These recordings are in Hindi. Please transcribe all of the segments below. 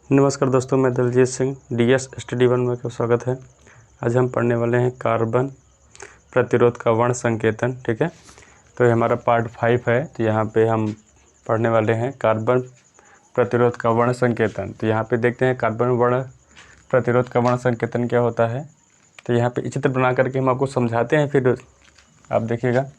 नमस्कार दोस्तों, मैं दलजीत सिंह DS स्टडी 1 में आपका स्वागत है। आज हम पढ़ने वाले हैं कार्बन प्रतिरोध का वर्ण संकेतन। ठीक है, तो ये हमारा पार्ट 5 है। तो यहाँ पे हम पढ़ने वाले हैं कार्बन प्रतिरोध का वर्ण संकेतन। तो यहाँ पे देखते हैं कार्बन वर्ण प्रतिरोध का वर्ण संकेतन क्या होता है। तो यहाँ पे चित्र बना करके हम आपको समझाते हैं, फिर आप देखिएगा।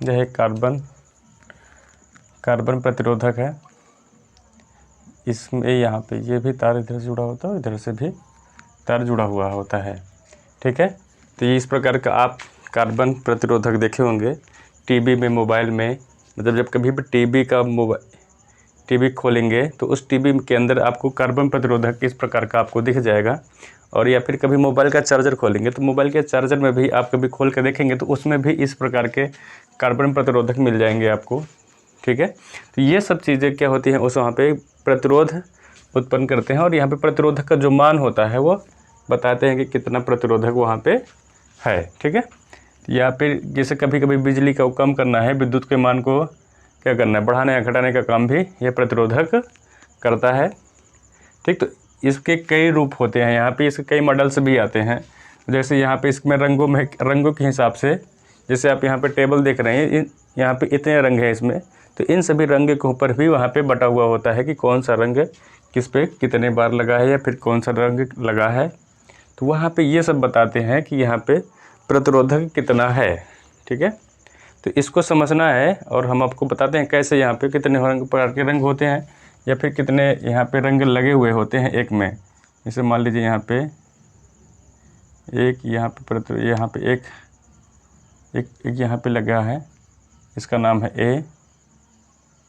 यह एक कार्बन प्रतिरोधक है। इसमें यहाँ पे ये भी तार इधर से जुड़ा होता है, इधर से भी तार जुड़ा हुआ होता है। ठीक है, तो ये इस प्रकार का आप कार्बन प्रतिरोधक देखे होंगे टीवी में, मोबाइल में। मतलब जब कभी भी टीवी खोलेंगे तो उस टीवी के अंदर आपको कार्बन प्रतिरोधक इस प्रकार का आपको दिख जाएगा। और या फिर कभी मोबाइल का चार्जर खोलेंगे तो मोबाइल के चार्जर में भी आप कभी खोल कर देखेंगे तो उसमें भी इस प्रकार के कार्बन प्रतिरोधक मिल जाएंगे आपको। ठीक है, तो ये सब चीज़ें क्या होती हैं, उस वहाँ पे प्रतिरोध उत्पन्न करते हैं और यहाँ पे प्रतिरोधक का जो मान होता है वो बताते हैं कि कितना प्रतिरोधक वहाँ पे है। ठीक है, या फिर जैसे कभी कभी बिजली का कम करना है, विद्युत के मान को क्या करना है, बढ़ाने या घटाने का काम भी ये प्रतिरोधक करता है। ठीक, तो इसके कई रूप होते हैं। यहाँ पे इसके कई मॉडल्स भी आते हैं। जैसे यहाँ पे इसमें रंगों के हिसाब से, जैसे आप यहाँ पे टेबल देख रहे हैं, यहाँ पे इतने रंग हैं इसमें, तो इन सभी रंग के ऊपर भी वहाँ पे बटा हुआ होता है कि कौन सा रंग किस पे कितने बार लगा है या फिर कौन सा रंग लगा है। तो वहाँ पे ये सब बताते हैं कि यहाँ पे प्रतिरोधक कितना है। ठीक है, तो इसको समझना है और हम आपको बताते हैं कैसे यहाँ पे कितने प्रकार के रंग होते हैं या फिर कितने यहाँ पे रंग लगे हुए होते हैं एक में। जैसे मान लीजिए यहाँ पे एक यहाँ पे लगा है, इसका नाम है A।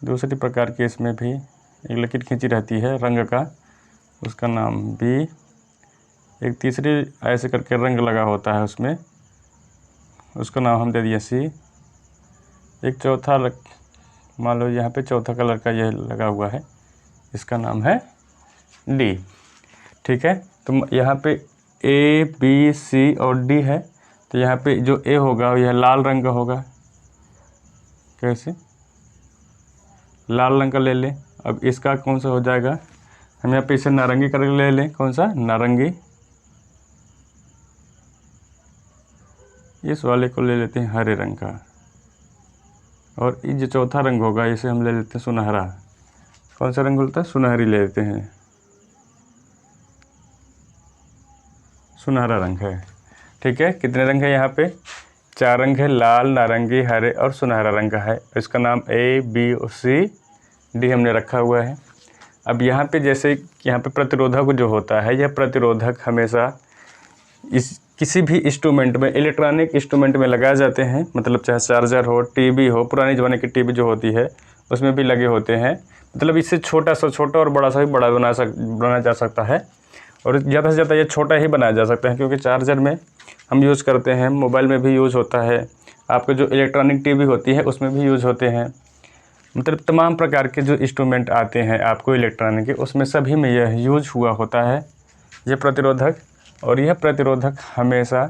दूसरी प्रकार के इसमें भी एक लकीर खींची रहती है रंग का, उसका नाम B। एक तीसरी ऐसे करके रंग लगा होता है उसमें, उसका नाम हम दे दिए C। एक चौथा मान लो यहाँ पे चौथा कलर का यह लगा हुआ है, इसका नाम है D। ठीक है, तो यहाँ पे A, B, C और D है। तो यहाँ पे जो A होगा यह लाल रंग का होगा। कैसे, लाल रंग का ले लें। अब इसका कौन सा हो जाएगा, हम यहाँ पे इसे नारंगी करके ले लें। कौन सा, नारंगी। इस वाले को ले लेते हैं हरे रंग का। और ये जो चौथा रंग होगा इसे हम ले लेते हैं सुनहरा। कौन सा रंग बोलता है, सुनहरी ले लेते हैं, सुनहरा रंग है। ठीक है, कितने रंग है यहाँ पे, 4 रंग है, लाल, नारंगी, हरे और सुनहरा रंग का है। इसका नाम A, B और C, D हमने रखा हुआ है। अब यहाँ पे जैसे यहाँ पे प्रतिरोधक जो होता है, यह प्रतिरोधक हमेशा किसी भी इंस्ट्रूमेंट में, इलेक्ट्रॉनिक इंस्ट्रूमेंट में लगाए जाते हैं। मतलब चाहे चार्जर हो, टीवी हो, पुराने ज़माने की टीवी जो होती है उसमें भी लगे होते हैं। मतलब इससे छोटा सा छोटा और बड़ा सा भी बड़ा बनाया जा सकता है। और ज़्यादा से ज़्यादा ये छोटा ही बनाया जा सकता है, क्योंकि चार्जर में हम यूज़ करते हैं, मोबाइल में भी यूज़ होता है, आपके जो इलेक्ट्रॉनिक टीवी होती है उसमें भी यूज़ होते हैं। मतलब तमाम प्रकार के जो इंस्ट्रूमेंट आते हैं आपको इलेक्ट्रॉनिक के, उसमें सभी में यह यूज हुआ होता है ये प्रतिरोधक। और यह प्रतिरोधक हमेशा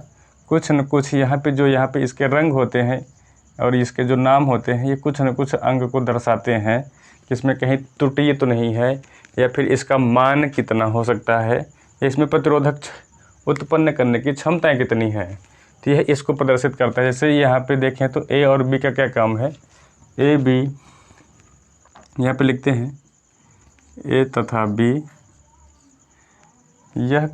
कुछ न कुछ यहाँ पे इसके रंग होते हैं और इसके जो नाम होते हैं, ये कुछ न कुछ अंग को दर्शाते हैं कि इसमें कहीं त्रुटि तो नहीं है या फिर इसका मान कितना हो सकता है, इसमें प्रतिरोधक उत्पन्न करने की क्षमताएं कितनी है। तो यह इसको प्रदर्शित करता है। जैसे यहाँ पे देखें तो A और B का क्या काम है, A, B यहाँ पे लिखते हैं A तथा B। यह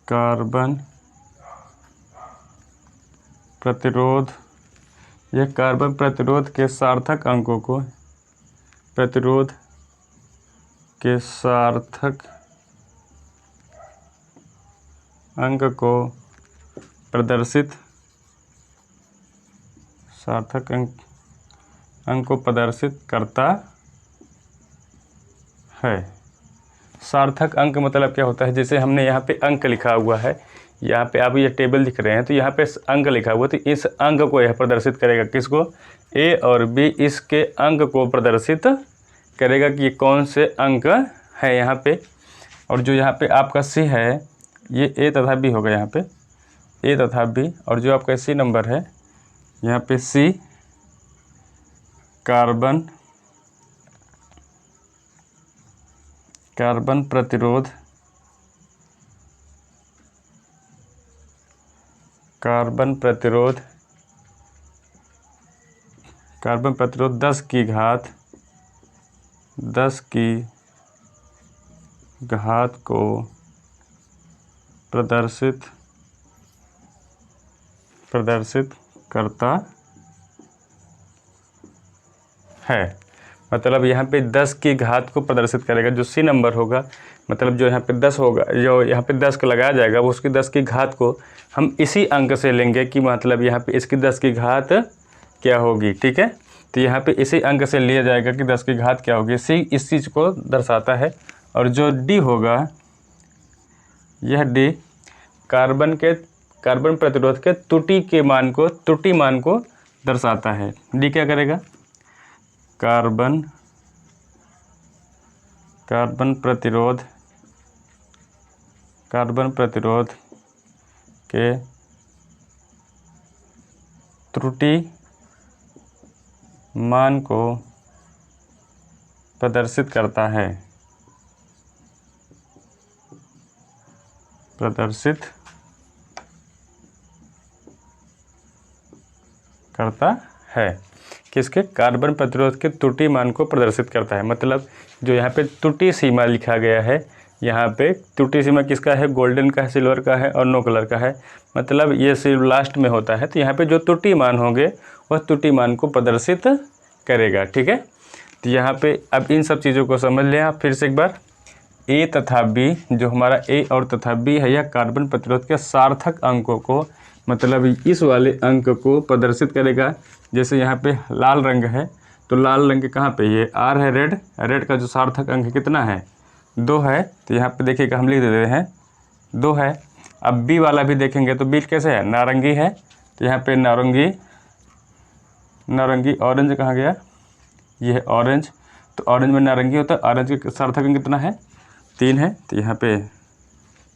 कार्बन प्रतिरोध, यह कार्बन प्रतिरोध के सार्थक अंकों को, प्रतिरोध के सार्थक अंक को प्रदर्शित, सार्थक अंक को प्रदर्शित करता है। सार्थक अंक मतलब क्या होता है, जैसे हमने यहाँ पे अंक लिखा हुआ है, यहाँ पे आप ये टेबल दिख रहे हैं तो यहाँ पे अंक लिखा हुआ, तो इस अंक को यह प्रदर्शित करेगा। किसको, A और B इसके अंक को प्रदर्शित करेगा कि कौन से अंक है यहाँ पे। और जो यहाँ पे आपका सी है ये ए तथा बी होगा, यहाँ पे ए तथा बी, और जो आपका सी नंबर है यहाँ पे सी कार्बन प्रतिरोध, कार्बन प्रतिरोध 10 की घात को प्रदर्शित करता है। मतलब यहाँ पे 10 की घात को प्रदर्शित करेगा। जो सी नंबर होगा, मतलब जो यहाँ पे 10 होगा, जो यहाँ पे 10 को लगाया जाएगा, वो उसकी 10 की घात को हम इसी अंक से लेंगे कि मतलब यहाँ पे इसकी 10 की घात क्या होगी। ठीक है, तो यहाँ पे इसी अंक से लिया जाएगा कि 10 की घात क्या होगी। सी इस चीज़ को दर्शाता है। और जो डी होगा, यह डी कार्बन प्रतिरोध के त्रुटि मान को दर्शाता है। डी क्या करेगा, कार्बन प्रतिरोध के त्रुटि मान को प्रदर्शित करता है। किसके, कार्बन प्रतिरोध के त्रुटि मान को प्रदर्शित करता है। मतलब जो यहाँ पे त्रुटि सीमा लिखा गया है, यहाँ पे त्रुटि सीमा किसका है, गोल्डन का है, सिल्वर का है और नो कलर का है। मतलब ये सिर्फ लास्ट में होता है। तो यहाँ पे जो त्रुटि मान होंगे वह त्रुटि मान को प्रदर्शित करेगा। ठीक है, तो यहाँ पे अब इन सब चीज़ों को समझ लें आप फिर से एक बार। ए तथा बी, जो हमारा ए और तथा बी है, यह कार्बन प्रतिरोध के सार्थक अंकों को, मतलब इस वाले अंक को प्रदर्शित करेगा। जैसे यहाँ पे लाल रंग है, तो लाल रंग कहाँ पे, ये आर है, रेड का जो सार्थक अंक कितना है, 2 है। तो यहाँ पे देखिएगा हम लिख देते हैं 2 है। अब बी वाला भी देखेंगे तो बी कैसे है, नारंगी है। तो यहाँ पे नारंगी ऑरेंज कहाँ गया, ये है ऑरेंज। तो ऑरेंज में नारंगी होता है, ऑरेंज का सार्थक अंक कितना है, 3 है। तो यहाँ पे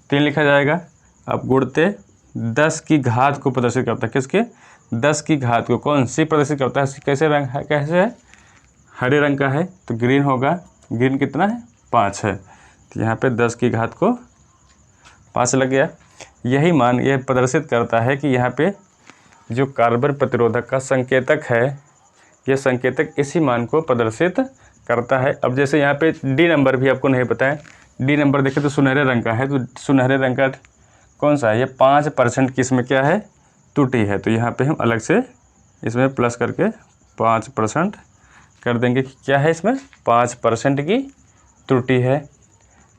3 लिखा जाएगा। अब गुणते 10 की घात को प्रदर्शित करता है। किसके, 10 की घात को कौन सी प्रदर्शित करता है। कैसे रंग है, कैसे है, हरे रंग का है, तो ग्रीन होगा। ग्रीन कितना है, 5 है। तो यहाँ पे 10 की घात को 5 लग गया। यही मान यह प्रदर्शित करता है कि यहाँ पे जो कार्बन प्रतिरोधक का संकेतक है, यह संकेतक इसी मान को प्रदर्शित करता है। अब जैसे यहाँ पे डी नंबर भी आपको नहीं पता है, डी नंबर देखें तो सुनहरे रंग का है। तो सुनहरे रंग का कौन सा है, ये 5% की इसमें क्या है, त्रुटि है। तो यहाँ पे हम अलग से इसमें प्लस करके 5% कर देंगे कि क्या है, इसमें 5% की त्रुटि है।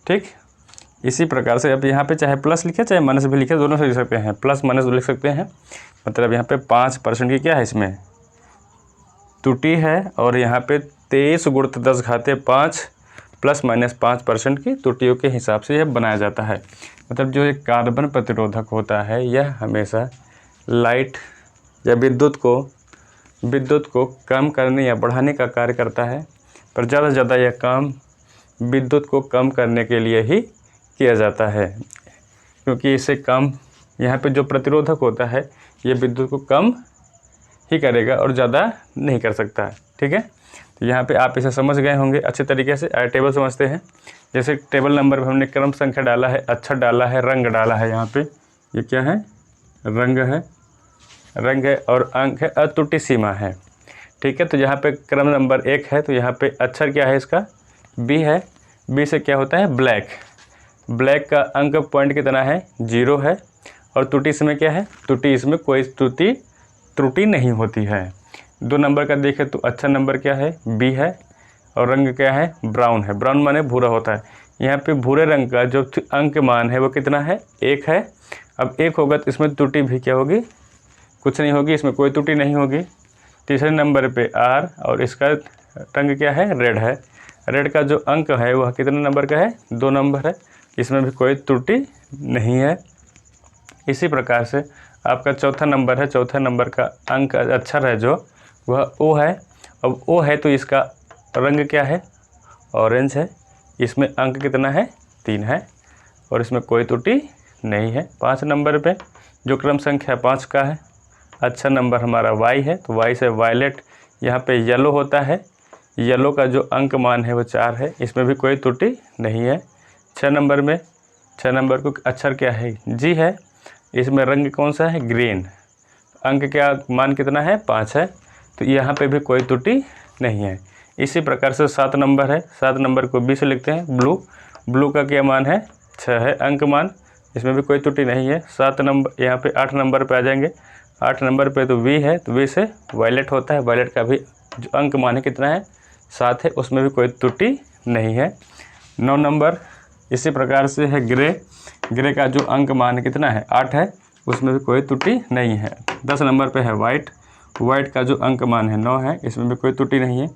ठीक, इसी प्रकार से अब यहाँ पे चाहे प्लस लिखे चाहे माइनस भी लिखे, दोनों से लिख सकते हैं, प्लस माइनस लिख सकते हैं। मतलब यहाँ पे 5% की क्या है, इसमें त्रुटि है। और यहाँ पे 23 × 10 घाते 5 प्लस माइनस 5% की त्रुटियों के हिसाब से यह बनाया जाता है। मतलब जो एक कार्बन प्रतिरोधक होता है, यह हमेशा लाइट या विद्युत को कम करने या बढ़ाने का कार्य करता है। पर ज़्यादा से ज़्यादा यह काम विद्युत को कम करने के लिए ही किया जाता है, क्योंकि इससे कम यहाँ पे जो प्रतिरोधक होता है ये विद्युत को कम ही करेगा और ज़्यादा नहीं कर सकता। ठीक है, तो यहाँ पे आप इसे समझ गए होंगे अच्छे तरीके से। टेबल समझते हैं। जैसे टेबल नंबर में हमने क्रम संख्या डाला है, अक्षर डाला है, रंग डाला है। यहाँ पे ये क्या है, रंग है और अंक है, अत्रुटि सीमा है। ठीक है, तो यहाँ पे क्रम नंबर 1 है, तो यहाँ पे अक्षर क्या है, इसका बी है। बी से क्या होता है, ब्लैक का अंक पॉइंट कितना है, 0 है। और त्रुटि इसमें क्या है, त्रुटि इसमें कोई त्रुटि नहीं होती है। 2 नंबर का देखें तो अच्छा नंबर क्या है, बी है। और रंग क्या है, ब्राउन है। ब्राउन माने भूरा होता है। यहाँ पे भूरे रंग का जो अंक मान है वो कितना है, 1 है। अब 1 होगा तो इसमें त्रुटि भी क्या होगी, कुछ नहीं होगी, इसमें कोई त्रुटि नहीं होगी। तीसरे नंबर पे आर, और इसका रंग क्या है, रेड है। रेड का जो अंक है वह कितने नंबर का है, 2 नंबर है, इसमें भी कोई त्रुटि नहीं है। इसी प्रकार से आपका चौथा नंबर है, चौथा नंबर का अंक अक्षर है जो वह ओ है। अब ओ है तो इसका रंग क्या है, ऑरेंज है। इसमें अंक कितना है, 3 है और इसमें कोई त्रुटि नहीं है। 5 नंबर पे जो क्रम संख्या 5 का है, अच्छा नंबर हमारा y है, तो y से वायलेट यहाँ पे येलो होता है। येलो का जो अंक मान है वो 4 है, इसमें भी कोई त्रुटि नहीं है। 6 नंबर में 6 नंबर को अक्षर क्या है, जी है, इसमें रंग कौन सा है, ग्रीन। अंक क्या मान कितना है, 5 है, तो यहाँ पे भी कोई त्रुटि नहीं है। इसी प्रकार से 7 नंबर है, 7 नंबर को बी से लिखते हैं, ब्लू। ब्लू का क्या मान है, 6 है अंक मान, इसमें भी कोई त्रुटि नहीं है। 7 नंबर यहाँ पे 8 नंबर पे आ जाएंगे। 8 नंबर पे तो वी है, तो वी से वायलेट होता है, वायलेट का भी जो अंक मान है कितना है, 7 है, उसमें भी कोई त्रुटि नहीं है। 9 नंबर इसी प्रकार से है ग्रे। ग्रे का जो अंक मान है कितना है, 8 है, उसमें भी कोई त्रुटि नहीं है। 10 नंबर पे है वाइट। वाइट का जो अंक मान है 9 है, इसमें भी कोई त्रुटि नहीं है।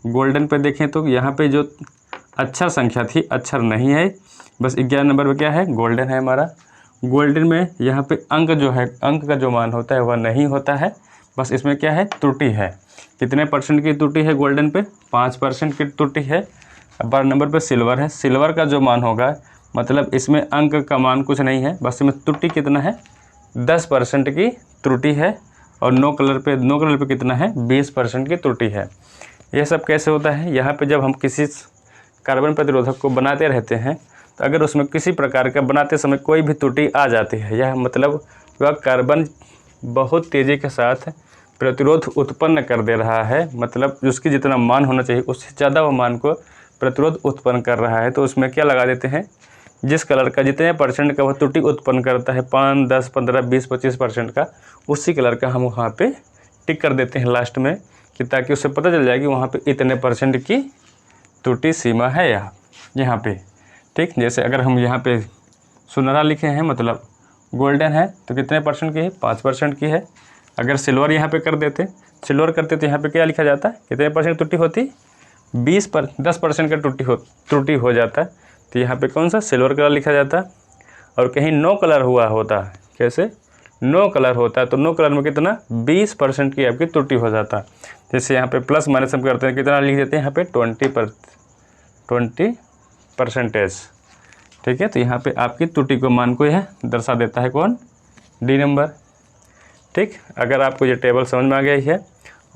गोल्डन पे देखें तो यहाँ पे जो अक्षर संख्या थी, अक्षर नहीं है, बस 11 नंबर पे क्या है, गोल्डन है हमारा। गोल्डन में यहाँ पे अंक जो है, अंक का जो मान होता है वह नहीं होता है, बस इसमें क्या है, त्रुटि है। कितने परसेंट की त्रुटि है गोल्डन पे, 5% की त्रुटि है। 12 नंबर पे सिल्वर है। सिल्वर का जो मान होगा, मतलब इसमें अंक का मान कुछ नहीं है, बस इसमें त्रुटि कितना है, 10% की त्रुटि है। और नो कलर पे कितना है, 20% की त्रुटि है। यह सब कैसे होता है, यहाँ पे जब हम किसी कार्बन प्रतिरोधक को बनाते रहते हैं, तो अगर उसमें किसी प्रकार का बनाते समय कोई भी त्रुटि आ जाती है, यह मतलब वह कार्बन बहुत तेज़ी के साथ प्रतिरोध उत्पन्न कर दे रहा है, मतलब उसकी जितना मान होना चाहिए उससे ज़्यादा वह मान को प्रतिरोध उत्पन्न कर रहा है, तो उसमें क्या लगा देते हैं, जिस कलर का जितने परसेंट का वह त्रुटि उत्पन्न करता है, 5, 10, 15, 20, 25% का, उसी कलर का हम वहाँ पे टिक कर देते हैं लास्ट में, कि ताकि उससे पता चल जाए कि वहाँ पे इतने परसेंट की त्रुटि सीमा है यहाँ पे। ठीक, जैसे अगर हम यहाँ पे सुनहरा लिखे हैं, मतलब गोल्डन है, तो कितने परसेंट की है, 5% की है। अगर सिल्वर यहाँ पे कर देते, सिल्वर करते तो यहाँ पे क्या लिखा जाता है, कितने परसेंट त्रुटि होती, 10% का त्रुटि हो जाता है, तो यहाँ पे कौन सा, सिल्वर कलर लिखा जाता है। और कहीं नो कलर हुआ होता है, कैसे, नो कलर होता है, तो नो कलर में कितना, 20% की आपकी त्रुटि हो जाता है। जैसे यहाँ पे प्लस माइनस हम करते हैं, कितना लिख देते हैं यहाँ पे, 20%। ठीक है, तो यहाँ पे आपकी त्रुटि को मान को यह दर्शा देता है कौन, डी नंबर। ठीक, अगर आपको ये टेबल समझ में आ गई है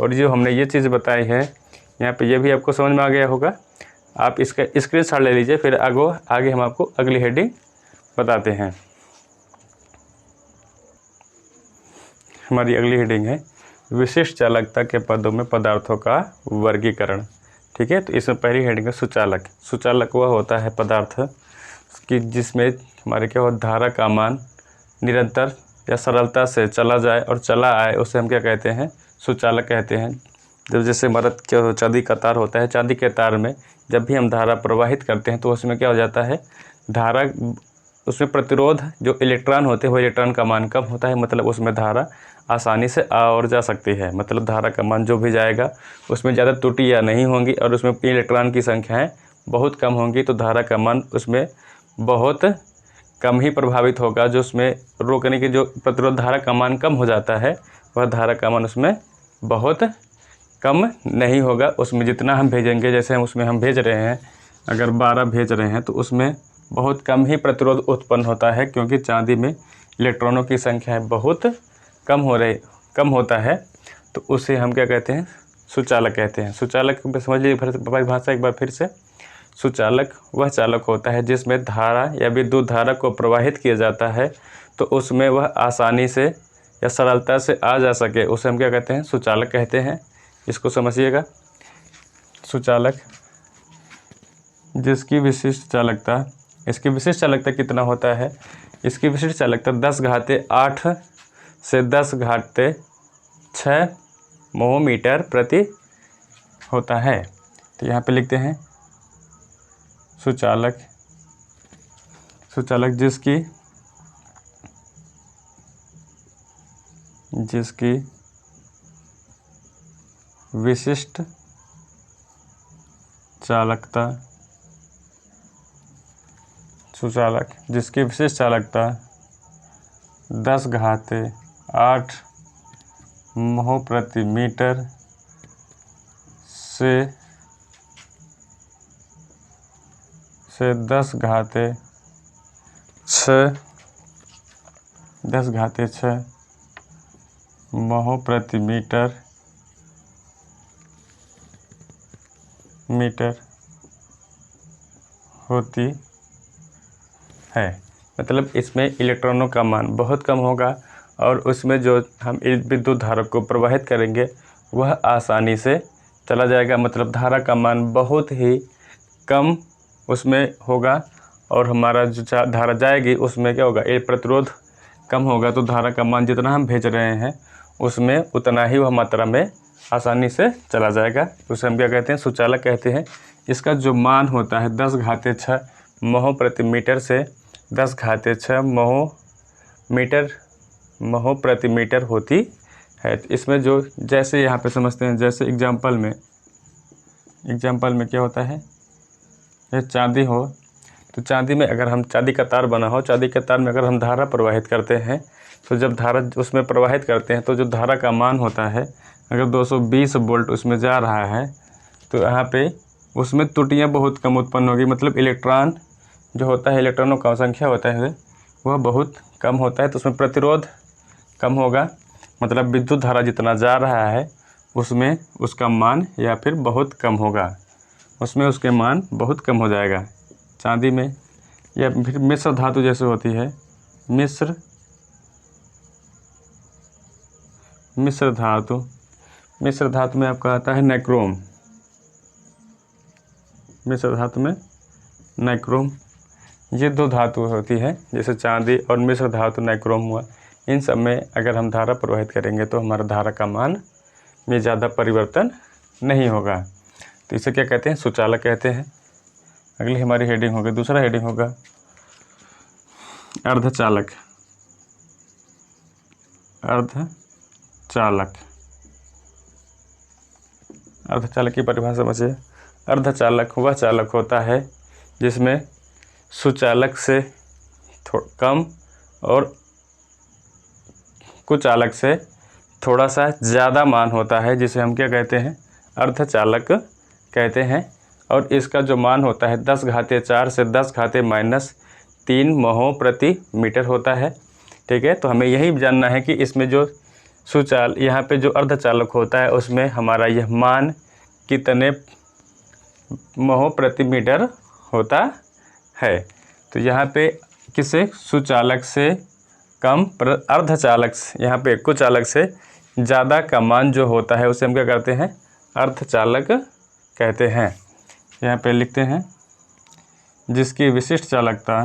और जो हमने ये चीज़ बताई है यहाँ पे, ये भी आपको समझ में आ गया होगा, आप इसका स्क्रीनशॉट ले लीजिए, फिर आगे हम आपको अगली हेडिंग बताते हैं। हमारी अगली हेडिंग है विशिष्ट चालकता के पदों में पदार्थों का वर्गीकरण। ठीक है, तो इसमें पहली हेडिंग है सुचालक। सुचालक वह होता है पदार्थ कि जिसमें हमारे क्या हो, धारा का मान निरंतर या सरलता से चला जाए और चला आए, उसे हम क्या कहते हैं, सुचालक कहते हैं। जब जैसे हमारा क्या चांदी का तार होता है, चांदी के तार में जब भी हम धारा प्रवाहित करते हैं तो उसमें क्या हो जाता है, धारा, उसमें प्रतिरोध जो इलेक्ट्रॉन होते हैं वो इलेक्ट्रॉन का मान कम होता है, मतलब उसमें धारा आसानी से आ और जा सकती है, मतलब धारा का मान जो भी जाएगा उसमें ज़्यादा त्रुटियाँ नहीं होंगी और उसमें इलेक्ट्रॉन की संख्याएँ बहुत कम होंगी, तो धारा का मान उसमें बहुत कम ही प्रभावित होगा। जो उसमें रोकने की जो प्रतिरोध धारा का मान कम हो जाता है, वह धारा का मान उसमें बहुत कम नहीं होगा। उसमें जितना हम भेजेंगे, जैसे हम भेज रहे हैं, अगर 12 भेज रहे हैं तो उसमें बहुत कम ही प्रतिरोध उत्पन्न होता है, क्योंकि चांदी में इलेक्ट्रॉनों की संख्या बहुत कम होता है, तो उसे हम क्या कहते हैं, सुचालक कहते हैं। सुचालक समझ लीजिए परिभाषा एक बार फिर से। सुचालक वह चालक होता है जिसमें धारा या विद्युत धारा को प्रवाहित किया जाता है, तो उसमें वह आसानी से या सरलता से आ जा सके, उसे हम क्या कहते हैं, सुचालक कहते हैं। इसको समझिएगा। सुचालक जिसकी विशिष्ट चालकता, इसकी विशिष्ट चालकता कितना होता है, इसकी विशिष्ट चालकता 10⁸ से 10⁸ मोह मीटर प्रति होता है। तो यहाँ पे लिखते हैं सुचालक जिसकी विशिष्ट चालकता, सुचालक जिसकी विशिष्ट चालकता 10⁸ मोह प्रति मीटर से 10⁸ 10⁶ महो प्रति मीटर होती है। मतलब इसमें इलेक्ट्रॉनों का मान बहुत कम होगा और उसमें जो हम विद्युत धारा को प्रवाहित करेंगे वह आसानी से चला जाएगा। मतलब धारा का मान बहुत ही कम उसमें होगा और हमारा जो धारा जाएगी उसमें क्या होगा, एक प्रतिरोध कम होगा तो धारा का मान जितना हम भेज रहे हैं उसमें उतना ही वह मात्रा में आसानी से चला जाएगा। उसे हम क्या कहते हैं, सुचालक कहते हैं। इसका जो मान होता है 10⁶ महो प्रति मीटर से 10⁶ महो प्रति मीटर होती है। इसमें जो जैसे यहाँ पे समझते हैं, जैसे एग्जाम्पल में क्या होता है, ये चांदी हो तो चांदी में अगर हम चांदी का तार बना हो, चांदी के तार में अगर हम धारा प्रवाहित करते हैं तो जब धारा उसमें प्रवाहित करते हैं तो जो धारा का मान होता है, अगर 220 वोल्ट उसमें जा रहा है तो यहाँ पे उसमें त्रुटियाँ बहुत कम उत्पन्न होगी। मतलब इलेक्ट्रॉन जो होता है, इलेक्ट्रॉनों का संख्या होता है वह बहुत कम होता है तो उसमें प्रतिरोध कम होगा। मतलब विद्युत धारा जितना जा रहा है उसमें उसका मान या फिर बहुत कम होगा, उसमें उसके मान बहुत कम हो जाएगा। चांदी में या फिर मिश्र धातु जैसे होती है, मिश्र धातु में आपका आता है नाइक्रोम। मिश्र धातु में नाइक्रोम, ये दो धातु होती है जैसे चांदी और मिश्र धातु नाइक्रोम हुआ। इन सब में अगर हम धारा प्रवाहित करेंगे तो हमारा धारा का मान में ज़्यादा परिवर्तन नहीं होगा। तो इसे क्या कहते हैं, सुचालक कहते हैं। अगली हमारी हेडिंग होगी, दूसरा हेडिंग होगा अर्धचालक। अर्धचालक की परिभाषा समझिए। अर्धचालक वह चालक होता है जिसमें सुचालक से कम और कुचालक से थोड़ा सा ज़्यादा मान होता है, जिसे हम क्या कहते हैं, अर्धचालक कहते हैं। और इसका जो मान होता है 10⁻⁴ से 10⁻³ महो प्रति मीटर होता है। ठीक है, तो हमें यही जानना है कि इसमें जो यहाँ पे जो अर्धचालक होता है उसमें हमारा यह मान कितने महो प्रति मीटर होता है। तो यहाँ पे किसे, सुचालक से कम पर अर्धचालक यहाँ पे कुचालक से ज़्यादा का मान जो होता है उसे हम क्या करते हैं, अर्धचालक कहते हैं। यहाँ पे लिखते हैं जिसकी विशिष्ट चालकता,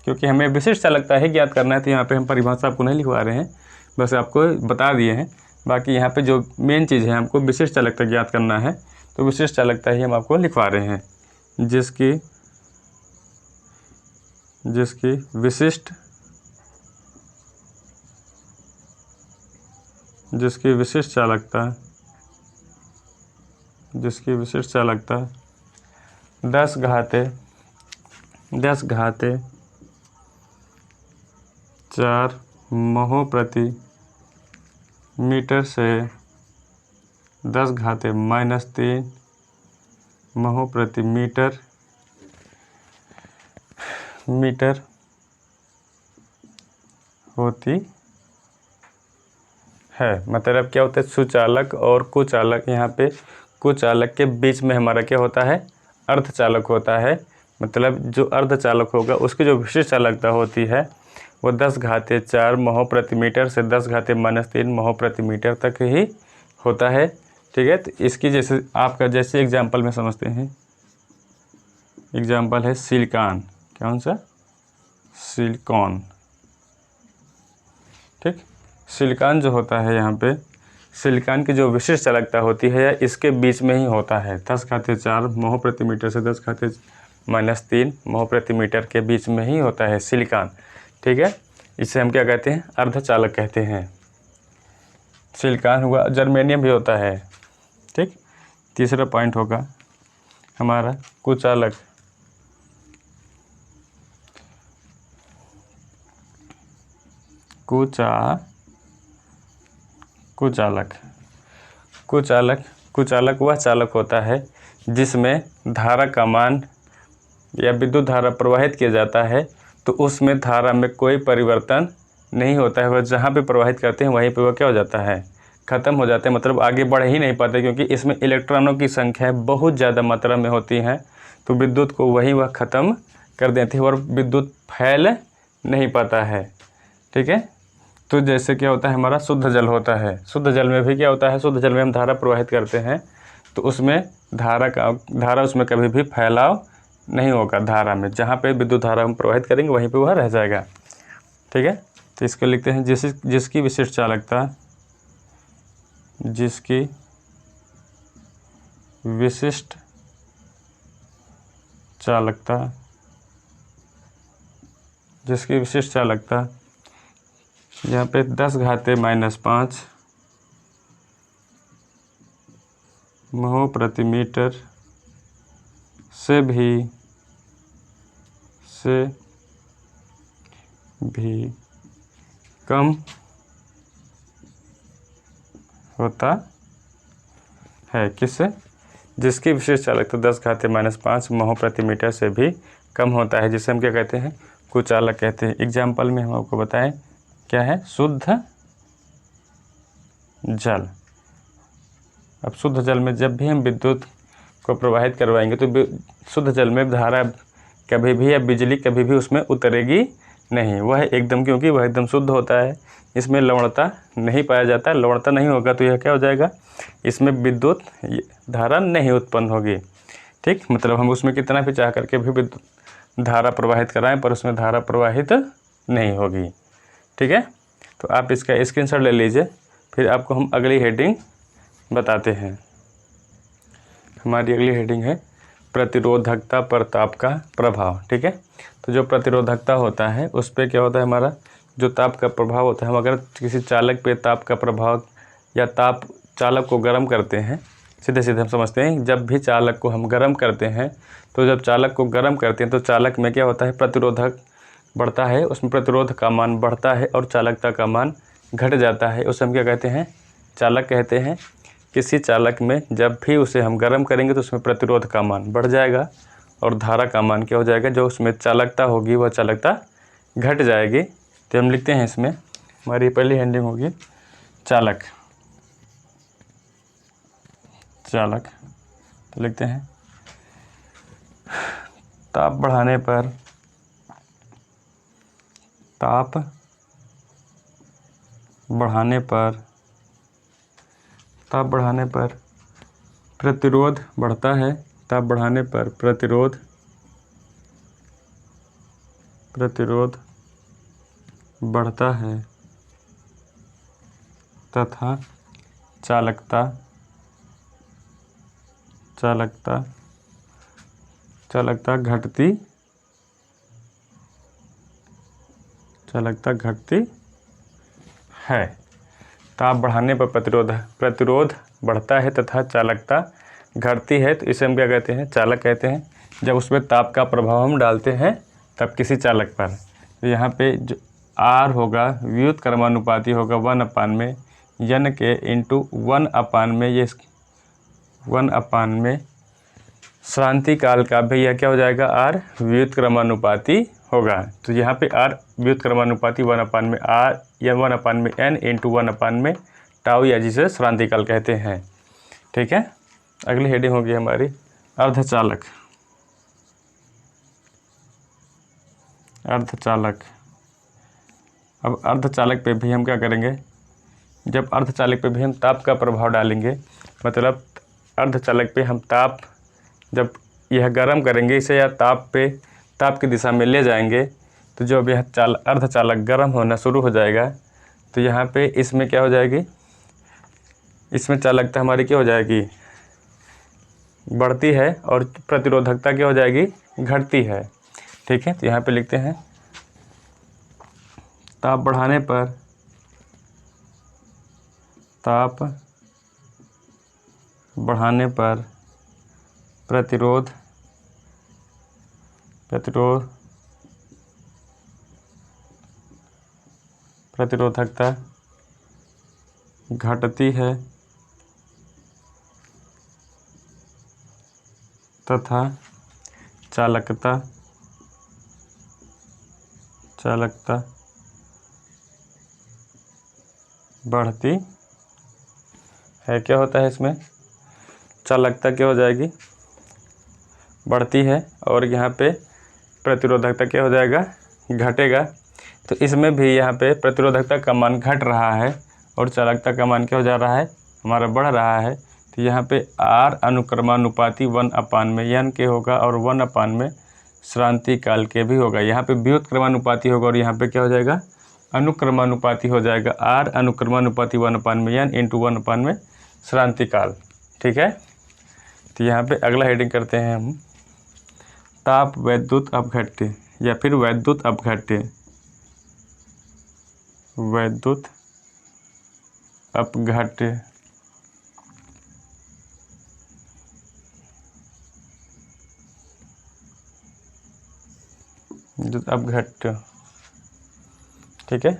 क्योंकि हमें विशिष्ट चालकता ही ज्ञात करना है तो यहाँ पे हम परिभाषा आपको नहीं लिखवा रहे हैं, बस आपको बता दिए हैं। बाकी यहाँ पे जो मेन चीज़ है हमको विशिष्ट चालकता ज्ञात करना है, तो विशिष्ट चालकता ही हम आपको लिखवा रहे हैं। जिसकी विशिष्ट चालकता 10⁻⁴ महो प्रति मीटर से 10⁻³ महो प्रति मीटर होती है। मतलब क्या होता है, सुचालक और कुचालक, यहाँ पे कुचालक के बीच में हमारा क्या होता है, अर्धचालक होता है। मतलब जो अर्धचालक होगा उसकी जो विशिष्ट चालकता होती है वो 10⁻⁴ महो प्रति मीटर से 10⁻³ महो प्रति मीटर तक ही होता है। ठीक है, तो इसकी जैसे एग्जाम्पल में समझते हैं। एग्जाम्पल है सिलिकॉन, कौन सा, सिलिकॉन। ठीक, सिलिकॉन जो होता है, यहाँ पे सिलिकॉन की जो विशिष्ट चालकता होती है इसके बीच में ही होता है, 10⁻⁴ महो प्रति मीटर से 10⁻³ महो प्रति मीटर के बीच में ही होता है सिलिकॉन। ठीक है, इसे हम क्या कहते हैं, अर्धचालक कहते हैं। सिलिकॉन हुआ, जर्मेनियम भी होता है। ठीक, तीसरा पॉइंट होगा हमारा कुचालक। कुचालक वह चालक होता है जिसमें धारा का मान या विद्युत धारा प्रवाहित किया जाता है तो उसमें धारा में कोई परिवर्तन नहीं होता है। वह जहाँ पे प्रवाहित करते हैं वहीं पे वह क्या हो जाता है, ख़त्म हो जाते हैं, मतलब आगे बढ़ ही नहीं पाते, क्योंकि इसमें इलेक्ट्रॉनों की संख्या बहुत ज़्यादा मात्रा में होती है। तो विद्युत को वहीं वह ख़त्म कर देती है और विद्युत फैल नहीं पाता है। ठीक है। तो जैसे क्या होता है, हमारा शुद्ध जल होता है, शुद्ध जल में भी क्या होता है, शुद्ध जल में हम धारा प्रवाहित करते हैं तो उसमें धारा उसमें कभी भी फैलाव नहीं होगा। धारा में जहाँ पे विद्युत धारा हम प्रवाहित करेंगे वहीं पे वह रह जाएगा। ठीक है। तो इसको लिखते हैं जिसकी विशिष्ट चालकता, जिसकी विशिष्ट चालकता, जिसकी विशिष्ट चालकता यहाँ पे 10⁻⁻5 महो प्रति मीटर से भी कम होता है। किससे? जिसकी विशेष चालकता 10⁻⁻5 महो प्रति मीटर से भी कम होता है, जिसे हम क्या कहते हैं, कुचालक कहते हैं। एग्जाम्पल में हम आपको बताएं क्या है, शुद्ध जल। अब शुद्ध जल में जब भी हम विद्युत को प्रवाहित करवाएंगे तो शुद्ध जल में धारा कभी भी या बिजली कभी भी उसमें उतरेगी नहीं, वह एकदम, क्योंकि वह एकदम शुद्ध होता है, इसमें लवणता नहीं पाया जाता है। लवणता नहीं होगा तो यह क्या हो जाएगा, इसमें विद्युत धारा नहीं उत्पन्न होगी। ठीक, मतलब हम उसमें कितना भी चाह करके भी विद्युत धारा प्रवाहित कराएं पर उसमें धारा प्रवाहित नहीं होगी। ठीक है। तो आप इसका स्क्रीनशॉट ले लीजिए, फिर आपको हम अगली हेडिंग बताते हैं। हमारी अगली हेडिंग है प्रतिरोधकता पर ताप का प्रभाव। ठीक है। तो जो प्रतिरोधकता होता है उस पर क्या होता है, हमारा जो ताप का प्रभाव होता है, हम अगर किसी चालक पे ताप का प्रभाव या ताप चालक को गर्म करते हैं, सीधे सीधे हम समझते हैं जब भी चालक को हम गर्म करते हैं तो जब चालक को गर्म करते हैं तो चालक में क्या होता है, प्रतिरोधक बढ़ता है, उसमें प्रतिरोध का मान बढ़ता है और चालकता का मान घट जाता है। उसे हम क्या कहते हैं, चालक कहते हैं। किसी चालक में जब भी उसे हम गर्म करेंगे तो उसमें प्रतिरोध का मान बढ़ जाएगा और धारा का मान क्या हो जाएगा, जो उसमें चालकता होगी वह चालकता घट जाएगी। तो हम लिखते हैं इसमें, हमारी पहली हेडिंग होगी चालक। चालक तो लिखते हैं ताप बढ़ाने पर प्रतिरोध बढ़ता है। ताप बढ़ाने पर प्रतिरोध बढ़ता है तथा चालकता घटती है। ताप बढ़ाने पर प्रतिरोध बढ़ता है तथा चालकता घटती है, तो इसे हम क्या कहते हैं, चालक कहते हैं। जब उसमें ताप का प्रभाव हम डालते हैं तब किसी चालक पर, तो यहाँ पे जो R होगा व्युत्क्रमानुपाती होगा 1/में N के इंटू 1/में, ये 1/में श्रांति काल का भी यह क्या हो जाएगा, R व्युत्क्रमानुपाती होगा। तो यहाँ पे R व्युत्क्रमानुपाती 1/में R या 1/में N इंटू 1/में टाउ, या जिसे श्रांति काल कहते हैं। ठीक है। अगली हेडिंग होगी हमारी अर्धचालक। अब अर्धचालक पे भी हम क्या करेंगे, जब अर्धचालक पे भी हम ताप का प्रभाव डालेंगे, मतलब अर्धचालक पे हम ताप जब यह गर्म करेंगे इसे या ताप की दिशा में ले जाएंगे, तो जब यह अर्धचालक गर्म होना शुरू हो जाएगा तो यहाँ पे इसमें क्या हो जाएगी, इसमें चालकता हमारी क्या हो जाएगी, बढ़ती है और प्रतिरोधकता क्या हो जाएगी, घटती है। ठीक है। तो यहाँ पे लिखते हैं ताप बढ़ाने पर प्रतिरोधकता घटती है तथा चालकता चालकता बढ़ती है। क्या होता है इसमें, चालकता क्या हो जाएगी, बढ़ती है, और यहाँ पे प्रतिरोधकता क्या हो जाएगा, घटेगा। तो इसमें भी यहाँ पे प्रतिरोधकता का मान घट रहा है और चालकता का मान क्या हो जा रहा है, हमारा बढ़ रहा है। तो यहाँ पे R अनुक्रमानुपाती 1/, में यन के होगा और 1/, में श्रांति काल के भी होगा। यहाँ पे व्युत्क्रमानुपाती होगा और यहाँ पे क्या हो जाएगा, अनुक्रमानुपाती हो जाएगा। R अनुक्रमानुपाती 1/, में यन इंटू 1/, में श्रांति काल। ठीक है। तो यहाँ पे अगला हेडिंग करते हैं हम, ताप वैद्युत अपघट्य या फिर वैद्युत अपघट्य। वैद्युत अपघट्य विद्युत अपघट्य। ठीक है,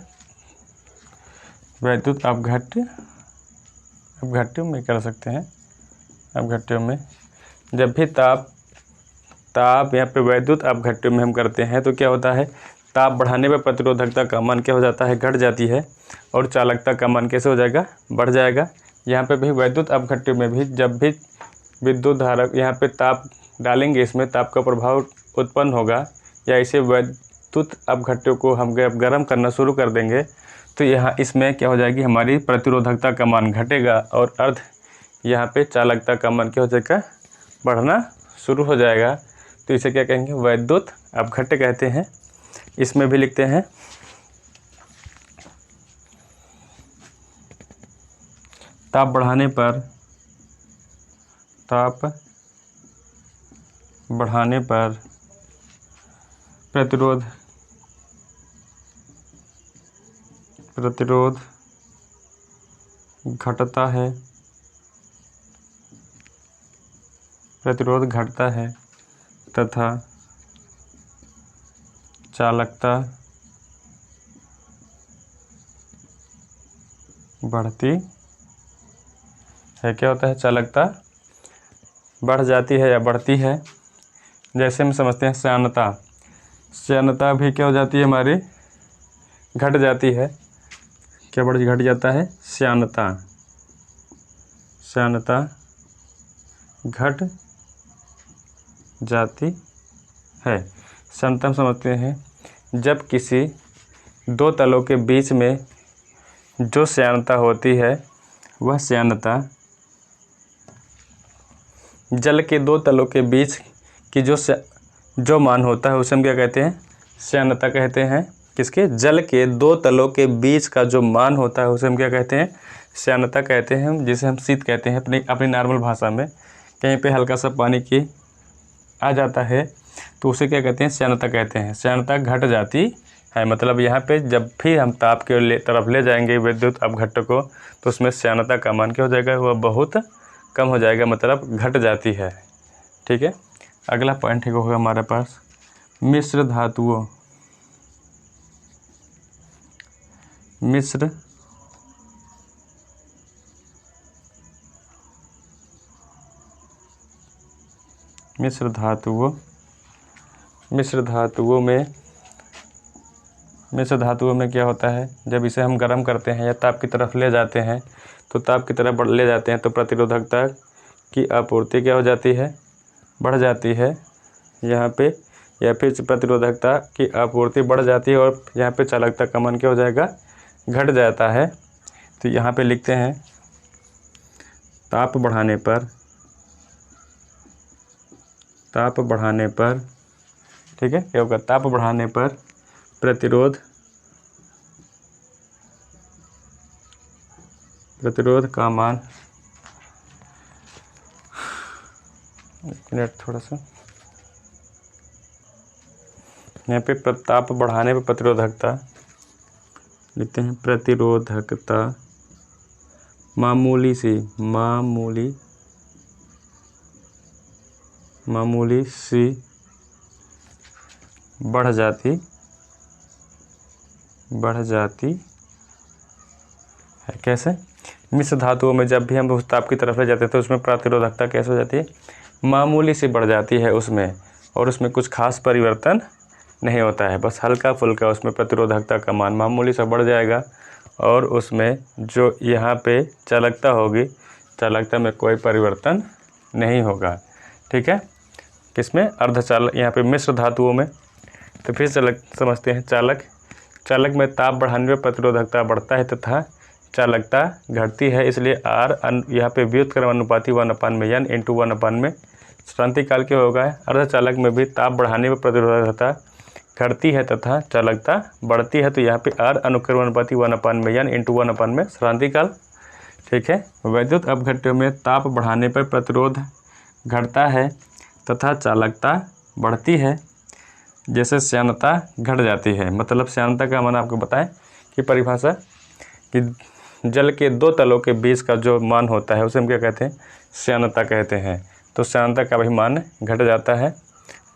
वैद्युत अपघट्य, अपघट्यों में कर सकते हैं। अपघट्यों में जब भी ताप यहाँ पे वैद्युत अपघट्यों में हम करते हैं तो क्या होता है, ताप बढ़ाने पर प्रतिरोधकता का मान क्या हो जाता है, घट जाती है, और चालकता का मान कैसे हो जाएगा, बढ़ जाएगा। यहाँ पे भी वैद्युत अपघट्यों में भी जब भी विद्युत धारा यहाँ पे ताप डालेंगे, इसमें ताप का प्रभाव उत्पन्न होगा, या इसे वैद्युत अपघट्यों को हम गर्म करना शुरू कर देंगे तो यहाँ इसमें क्या हो जाएगी, हमारी प्रतिरोधकता का मान घटेगा और यहाँ पे चालकता का मान क्या हो जाएगा, बढ़ना शुरू हो जाएगा। तो इसे क्या कहेंगे, वैद्युत अपघट्य कहते हैं। इसमें भी लिखते हैं, ताप बढ़ाने पर प्रतिरोध घटता है, प्रतिरोध घटता है तथा चालकता बढ़ती है। क्या होता है, चालकता बढ़ जाती है या बढ़ती है। जैसे हम समझते हैं श्यानता भी क्या हो जाती है, हमारी घट जाती है। क्या घट जाता है, श्यानता घट जाती है। श्यानता हम समझते हैं, जब किसी दो तलों के बीच में जो श्यानता होती है वह श्यानता जल के दो तलों के बीच की जो मान होता है उसे हम क्या कहते हैं, श्यानता कहते हैं। किसके, जल के दो तलों के बीच का जो मान होता है उसे हम क्या कहते हैं, श्यानता कहते हैं, जिसे हम शीत कहते हैं अपनी नॉर्मल भाषा में। कहीं पे हल्का सा पानी की आ जाता है तो उसे क्या कहते हैं, श्यानता कहते हैं। श्यानता घट जाती है, मतलब यहाँ पे जब भी हम ताप के तरफ ले जाएंगे विद्युत अपघट्य को तो उसमें श्यानता का मान क्या हो जाएगा, वह बहुत कम हो जाएगा, मतलब घट जाती है। ठीक है। अगला पॉइंट होगा हमारे पास मिश्र धातुओं। मिश्र धातुओं में क्या होता है, जब इसे हम गर्म करते हैं या ताप की तरफ ले जाते हैं तो ताप की तरफ ले जाते हैं तो प्रतिरोधकता की आपूर्ति क्या हो जाती है, बढ़ जाती है यहाँ पे, या फिर प्रतिरोधकता की आपूर्ति बढ़ जाती है और यहाँ पे चालकता का मान क्या हो जाएगा, घट जाता है। तो यहाँ पे लिखते हैं, ताप बढ़ाने पर ठीक है, क्या होगा, ताप बढ़ाने पर प्रतिरोध का मान, एक मिनट थोड़ा सा, यहाँ पे ताप बढ़ाने पर प्रतिरोधकता लिखते हैं, प्रतिरोधकता मामूली सी बढ़ जाती है। कैसे, मिश्र धातुओं में जब भी हम उस ताप की तरफ ले जाते हैं तो उसमें प्रतिरोधकता कैसे हो जाती है, मामूली सी बढ़ जाती है उसमें, और उसमें कुछ खास परिवर्तन नहीं होता है, बस हल्का फुल्का उसमें प्रतिरोधकता का मान मामूली सा बढ़ जाएगा और उसमें जो यहाँ पे चालकता होगी, चालकता में कोई परिवर्तन नहीं होगा। ठीक है, किसमें? अर्धचालक, यहाँ पे मिश्र धातुओं में। तो फिर समझते हैं चालक में ताप बढ़ाने पर प्रतिरोधकता बढ़ता है तथा चालकता घटती है, इसलिए R यहाँ पे व्युत्क्रम अनुपाती 1/n इंटू 1/n में श्रांति काल क्या होगा? अर्धचालक में भी ताप बढ़ाने पर प्रतिरोधकता घटती है तथा चालकता बढ़ती है, तो यहाँ पे R अनुक्रम अनुपाती 1/n इंटू 1/n में श्रांति काल। ठीक है, वैद्युत अपघट्य में ताप बढ़ाने पर प्रतिरोध घटता है तथा चालकता बढ़ती है, जैसे श्यानता घट जाती है। मतलब श्यानता का मान आपको बताएं कि परिभाषा कि जल के दो तलों के बीच का जो मान होता है उसे हम क्या कहते हैं? श्यानता कहते हैं। तो श्यानता का भी मान घट जाता है।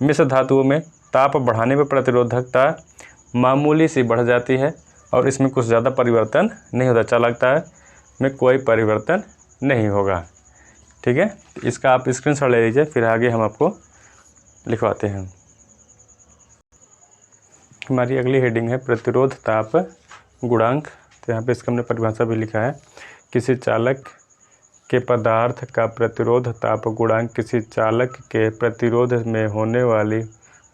मिश्र धातुओं में ताप बढ़ाने पर प्रतिरोधकता मामूली सी बढ़ जाती है और इसमें कुछ ज़्यादा परिवर्तन नहीं होता, चालकता में कोई परिवर्तन नहीं होगा। ठीक है, इसका आप स्क्रीनशॉट ले लीजिए, फिर आगे हम आपको लिखवाते हैं। हमारी अगली हेडिंग है प्रतिरोध ताप गुणांक। तो यहाँ पे इसका हमने परिभाषा भी लिखा है। किसी चालक के पदार्थ का प्रतिरोध ताप गुणांक किसी चालक के प्रतिरोध में होने वाली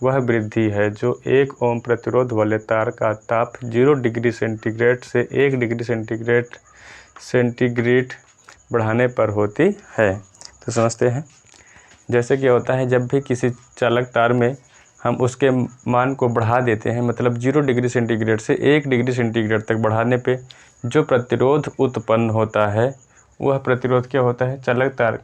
वह वृद्धि है जो 1 ओम प्रतिरोध वाले तार का ताप 0 डिग्री सेंटीग्रेड से 1 डिग्री सेंटीग्रेड बढ़ाने पर होती है। तो समझते हैं, जैसे क्या होता है, जब भी किसी चालक तार में हम उसके मान को बढ़ा देते हैं, मतलब 0 डिग्री सेंटीग्रेड से 1 डिग्री सेंटीग्रेड तक बढ़ाने पे जो प्रतिरोध उत्पन्न होता है वह प्रतिरोध क्या होता है? चालक तार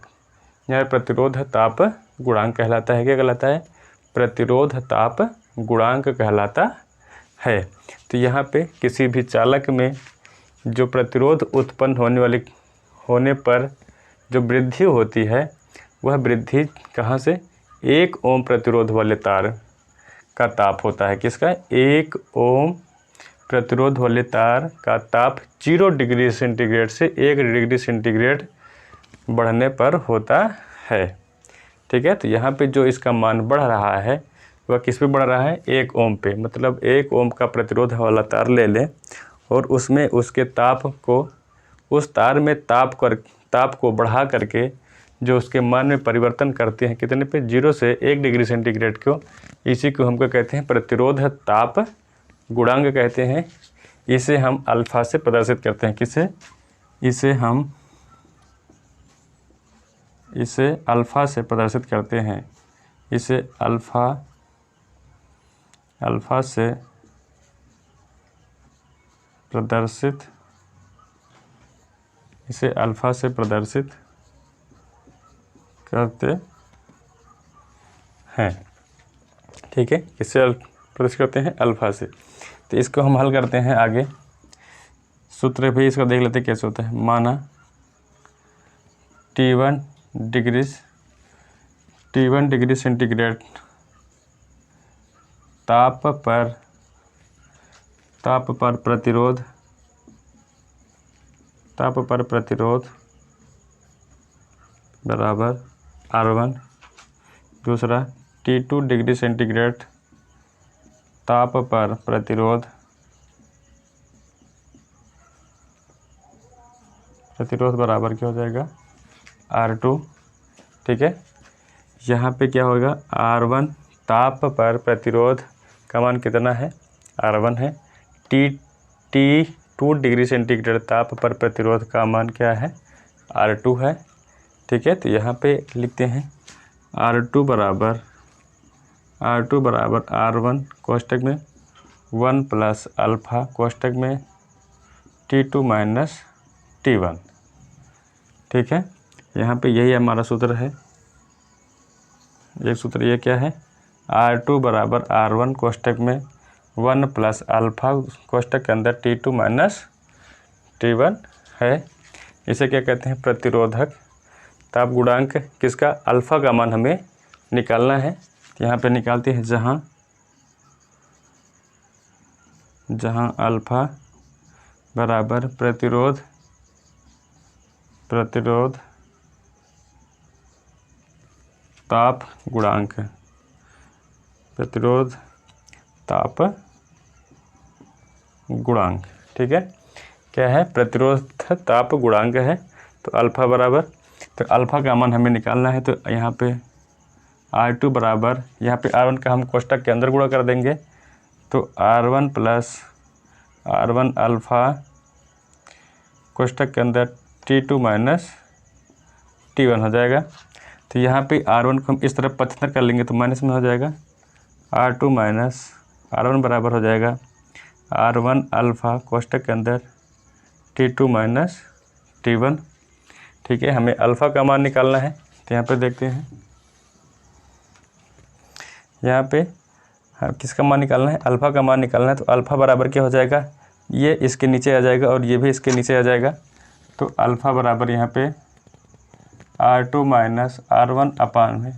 यह प्रतिरोध ताप गुणांक कहलाता है। क्या कहलाता है? प्रतिरोध ताप गुणांक कहलाता है। तो यहाँ पे किसी भी चालक में जो प्रतिरोध उत्पन्न होने पर जो वृद्धि होती है वह वृद्धि कहाँ से? 1 ओम प्रतिरोध वाले तार का ताप होता है। किसका? 1 ओम प्रतिरोध वाले तार का ताप 0 डिग्री सेंटीग्रेड से 1 डिग्री सेंटीग्रेड बढ़ने पर होता है। ठीक है, तो यहाँ पे जो इसका मान बढ़ रहा है वह किस पे बढ़ रहा है? 1 ओम पे। मतलब 1 ओम का प्रतिरोध वाला तार ले लें और उसमें उसके ताप को, उस तार में ताप को बढ़ा करके जो उसके मान में परिवर्तन करते हैं, कितने पे? 0 से 1 डिग्री सेंटीग्रेड को, इसी को हमको कहते हैं प्रतिरोध ताप गुणांक कहते हैं। इसे हम अल्फा से प्रदर्शित करते हैं। किसे? इसे अल्फा से प्रदर्शित करते हैं। इसे अल्फा से प्रदर्शित करते हैं। ठीक है, किससे प्रदर्शित करते हैं? अल्फा से। तो इसको हम हल करते हैं आगे। सूत्र भी इसका देख लेते हैं कैसे होता है। माना T1 डिग्री सेंटीग्रेड ताप पर प्रतिरोध बराबर R1। दूसरा T2 डिग्री सेंटीग्रेड ताप पर प्रतिरोध बराबर क्या हो जाएगा? R2। ठीक है, यहाँ पे क्या होगा? R1 ताप पर प्रतिरोध का मान कितना है? R1 है। T2 डिग्री सेंटीग्रेड ताप पर प्रतिरोध का मान क्या है? R2 है। ठीक है, तो यहाँ पे लिखते हैं R2 बराबर R1 कोष्टक में 1 प्लस अल्फ़ा कोष्टक में T2 माइनस T1। ठीक है, यहाँ पे यही हमारा सूत्र है। एक सूत्र ये क्या है? R2 बराबर R1 कोष्टक में 1 प्लस अल्फ़ा कोष्टक के अंदर T2 माइनस T1 है। इसे क्या कहते हैं? प्रतिरोधक ताप गुणांक। किसका? अल्फ़ा का मान हमें निकालना है। यहाँ पे निकालते हैं, जहाँ अल्फ़ा बराबर प्रतिरोध ताप गुणांक, प्रतिरोध ताप गुणांक। ठीक है, क्या है? प्रतिरोध ताप गुणांक है। तो अल्फा बराबर, तो अल्फा का मान हमें निकालना है। तो यहाँ पे R2 बराबर, यहाँ पे R1 का हम कोष्टक के अंदर गुणा कर देंगे। तो R1 प्लस R1 अल्फ़ा कोष्टक के अंदर T2 माइनस T1 हो जाएगा। तो यहाँ पे R1 को हम इस तरफ पचहत्तर कर लेंगे तो माइनस में हो जाएगा। R2 माइनस R1 बराबर हो जाएगा R1 अल्फ़ा कोष्टक के अंदर T2 माइनस T1। ठीक है, हमें अल्फ़ा का मान निकालना है। तो यहाँ पे देखते हैं, यहाँ पे किसका मान निकालना है? अल्फ़ा का मान निकालना है। तो अल्फ़ा बराबर क्या हो जाएगा? ये इसके नीचे आ जाएगा और ये भी इसके नीचे आ जाएगा। तो अल्फ़ा बराबर यहाँ पे R2 माइनस R1 अपान में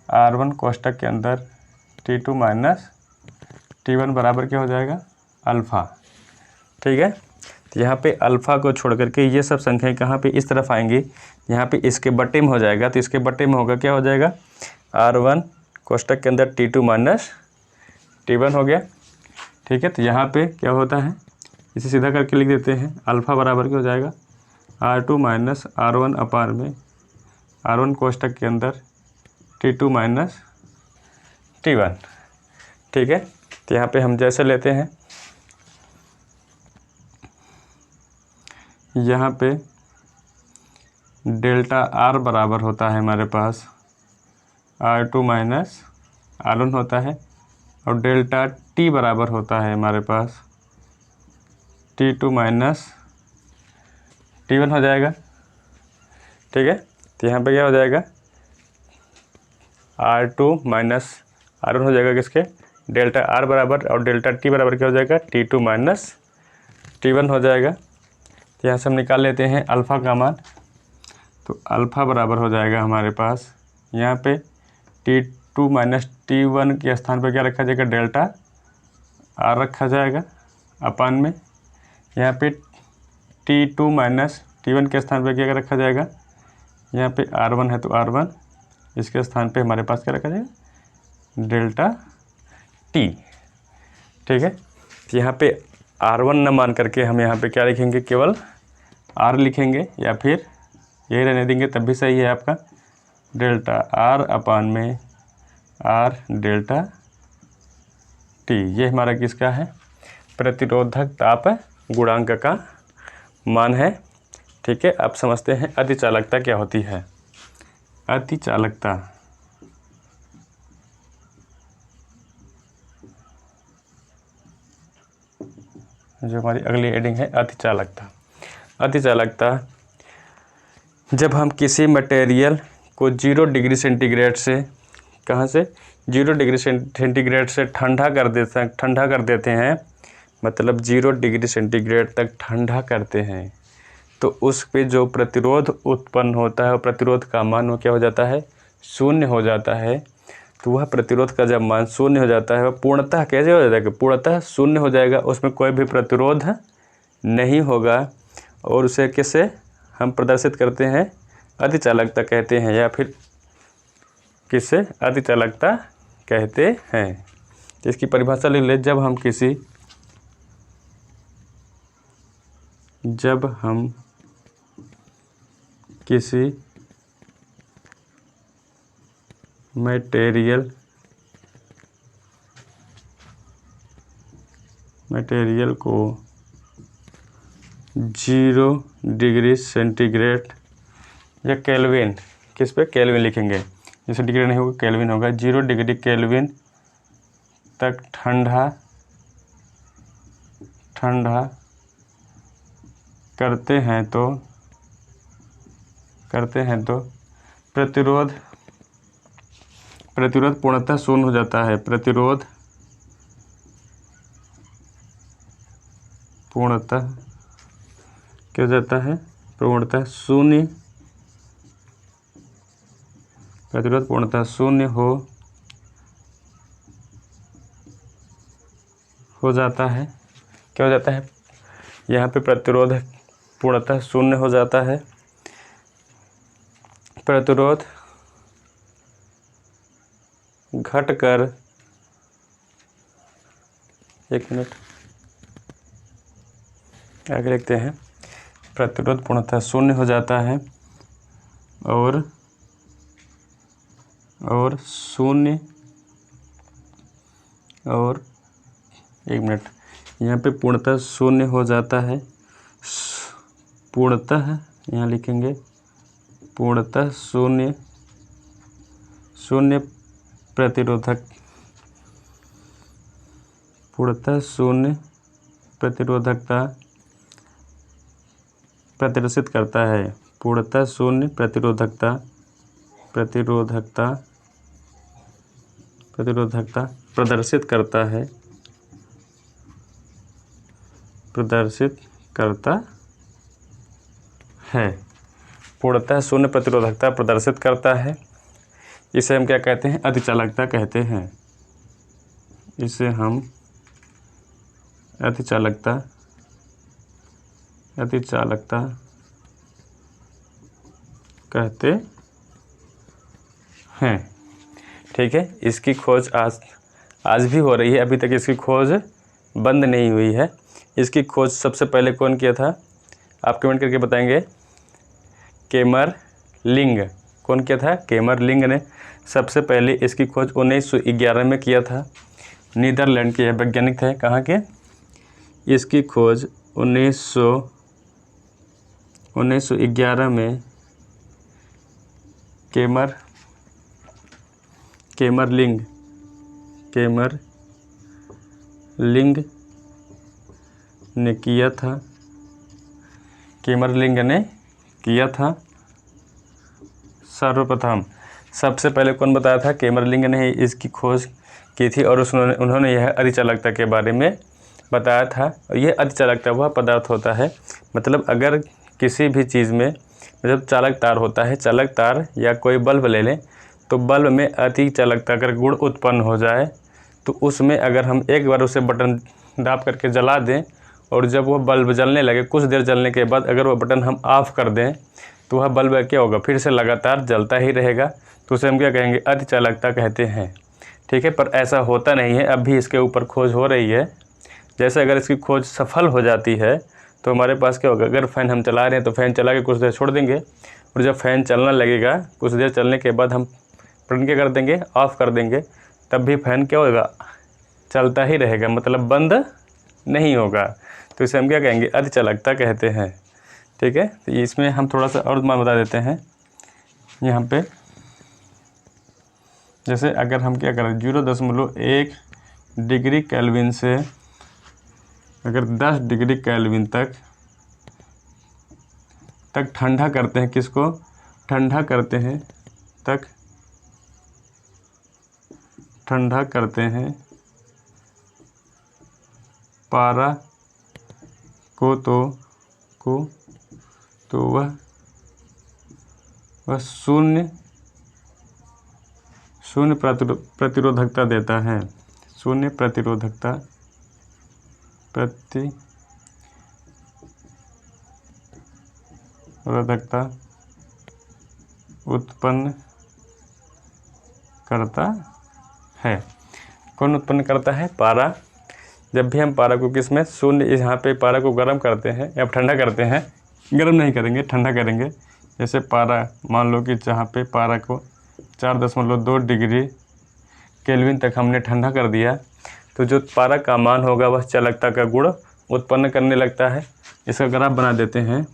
R1 कोष्टक के अंदर T2 माइनस T1 बराबर क्या हो जाएगा? अल्फ़ा। ठीक है, तो यहाँ पे अल्फ़ा को छोड़ करके ये सब संख्याएं कहाँ पे इस तरफ आएंगी? यहाँ पे इसके बट्टे में हो जाएगा। तो इसके बट्टे में होगा, क्या हो जाएगा? R1 कोष्टक के अंदर T2 माइनस T1 हो गया। ठीक है, तो यहाँ पे क्या होता है, इसे सीधा करके लिख देते हैं। अल्फ़ा बराबर क्या हो जाएगा? R2 माइनस R1 अपान में R1 कोष्टक के अंदर T2 माइनस T1। ठीक है, तो यहाँ पे हम जैसे लेते हैं, यहाँ पे डेल्टा R बराबर होता है हमारे पास R2 माइनस R1 होता है, और डेल्टा T बराबर होता है हमारे पास T2 माइनस T1 हो जाएगा। ठीक है, तो यहाँ पे क्या हो जाएगा? R2 माइनस R1 हो जाएगा किसके? डेल्टा R बराबर, और डेल्टा T बराबर क्या हो जाएगा? T2 माइनस T1 हो जाएगा। तो यहाँ से हम निकाल लेते हैं अल्फ़ा का मान। तो अल्फ़ा बराबर हो जाएगा हमारे पास, यहाँ पे T2 माइनस T1 के स्थान पर क्या रखा जाएगा? डेल्टा R रखा जाएगा अपान में, यहाँ पे T2 माइनस T1 के स्थान पर क्या रखा जाएगा? यहाँ पे R1 है तो R1, इसके स्थान पे हमारे पास क्या रखा जाएगा? Delta T। ठीक है, तो यहाँ पे R1 न मान करके हम यहाँ पे क्या लिखेंगे? केवल R लिखेंगे, या फिर यही रहने देंगे तब भी सही है आपका। डेल्टा R अपान में R डेल्टा T, ये हमारा किसका है? प्रतिरोधक ताप गुणांक का मान है। ठीक है, अब समझते हैं अतिचालकता क्या होती है। अतिचालकता, जो हमारी अगली हेडिंग है, अतिचालकता। अतिचालकता, जब हम किसी मटेरियल को 0 डिग्री सेंटीग्रेड से, कहाँ से? 0 डिग्री सेंटीग्रेड से ठंडा कर देते हैं, मतलब 0 डिग्री सेंटीग्रेड तक ठंडा करते हैं, तो उस पे जो प्रतिरोध उत्पन्न होता है, और प्रतिरोध का मान वो क्या हो जाता है? शून्य हो जाता है। तो वह प्रतिरोध का जब मान शून्य हो जाता है, वह पूर्णतः कैसे हो जाता है? पूर्णतः शून्य हो जाएगा, उसमें कोई भी प्रतिरोध नहीं होगा, और उसे कैसे हम प्रदर्शित करते हैं? अतिचालकता कहते हैं, या फिर किससे? अतिचालकता कहते हैं। तो इसकी परिभाषा लिख ले, जब हम किसी मटेरियल को 0 डिग्री सेंटीग्रेड या केल्विन, किस पे? केल्विन लिखेंगे, जैसे डिग्री नहीं होगा केल्विन होगा, 0 डिग्री केल्विन तक ठंडा करते हैं तो प्रतिरोध पूर्णतः शून्य हो जाता है। प्रतिरोध पूर्णतः क्या हो जाता है? पूर्णतः शून्य, प्रतिरोध पूर्णतः शून्य हो जाता है। क्या हो जाता है? यहाँ पे प्रतिरोध पूर्णतः शून्य हो जाता है। प्रतिरोध घटकर एक मिनट आगे लिखते हैं। प्रतिरोध पूर्णतः शून्य हो जाता है और शून्य और एक मिनट, यहाँ पे पूर्णतः शून्य हो जाता है। पूर्णतः यहाँ लिखेंगे पूर्णतः शून्य प्रतिरोधक, पूर्णतः शून्य प्रतिरोधकता प्रदर्शित करता है। पूर्णतः शून्य प्रतिरोधकता प्रदर्शित करता है, पूर्णतः शून्य प्रतिरोधकता प्रदर्शित करता है। इसे हम क्या कहते हैं? अतिचालकता कहते हैं। इसे हम अतिचालकता कहते हैं। ठीक है, इसकी खोज आज भी हो रही है, अभी तक इसकी खोज बंद नहीं हुई है। इसकी खोज सबसे पहले कौन किया था? आप कमेंट करके बताएंगे। केमरलिंग। कौन किया था? केमरलिंग ने सबसे पहले इसकी खोज 1911 में किया था। नीदरलैंड के यह वैज्ञानिक थे। कहाँ के? इसकी खोज 1911 में केमरलिंग ने किया था। केमरलिंग ने किया था सर्वप्रथम। सबसे पहले कौन बताया था? केमरलिंग ने इसकी खोज की थी और उन्होंने यह अतिचालकता के बारे में बताया था। और यह अतिचालकता वह पदार्थ होता है, मतलब अगर किसी भी चीज़ में मतलब चालक तार होता है, चालक तार या कोई बल्ब ले लें, तो बल्ब में अतिचालकता अगर गुण उत्पन्न हो जाए तो उसमें अगर हम एक बार उसे बटन दाब करके जला दें और जब वह बल्ब जलने लगे, कुछ देर जलने के बाद अगर वह बटन हम ऑफ़ कर दें तो वह बल्ब क्या होगा? फिर से लगातार जलता ही रहेगा। तो उसे हम क्या कहेंगे? अतिचालकता कहते हैं। ठीक है, पर ऐसा होता नहीं है, अब भी इसके ऊपर खोज हो रही है। जैसे अगर इसकी खोज सफल हो जाती है तो हमारे पास क्या होगा? अगर फ़ैन हम चला रहे हैं तो फ़ैन चला के कुछ देर छोड़ देंगे और जब फ़ैन चलना लगेगा, कुछ देर चलने के बाद हम बटन क्या कर देंगे? ऑफ़ कर देंगे। तब भी फ़ैन क्या होगा? चलता ही रहेगा, मतलब बंद नहीं होगा। तो इसे हम क्या कहेंगे? अतिचालकता कहते हैं। ठीक है, तो इसमें हम थोड़ा सा और मान बता देते हैं। यहाँ पे जैसे अगर हम क्या करें, 0.1 डिग्री केल्विन से अगर 10 डिग्री केल्विन तक ठंडा करते हैं, किसको ठंडा करते हैं? ठंडा करते हैं पारा को तो वह शून्य प्रतिरोधकता देता है। शून्य प्रतिरोधकता उत्पन्न करता है। कौन उत्पन्न करता है? पारा। जब भी हम पारा को किसमें? शून्य, यहाँ पे पारा को गर्म करते हैं या ठंडा करते हैं, गर्म नहीं करेंगे, ठंडा करेंगे। जैसे पारा, मान लो कि जहाँ पे पारा को 4.2 डिग्री केल्विन तक हमने ठंडा कर दिया, तो जो पारा का मान होगा वह चालकता का गुण उत्पन्न करने लगता है। इसका ग्राफ बना देते हैं।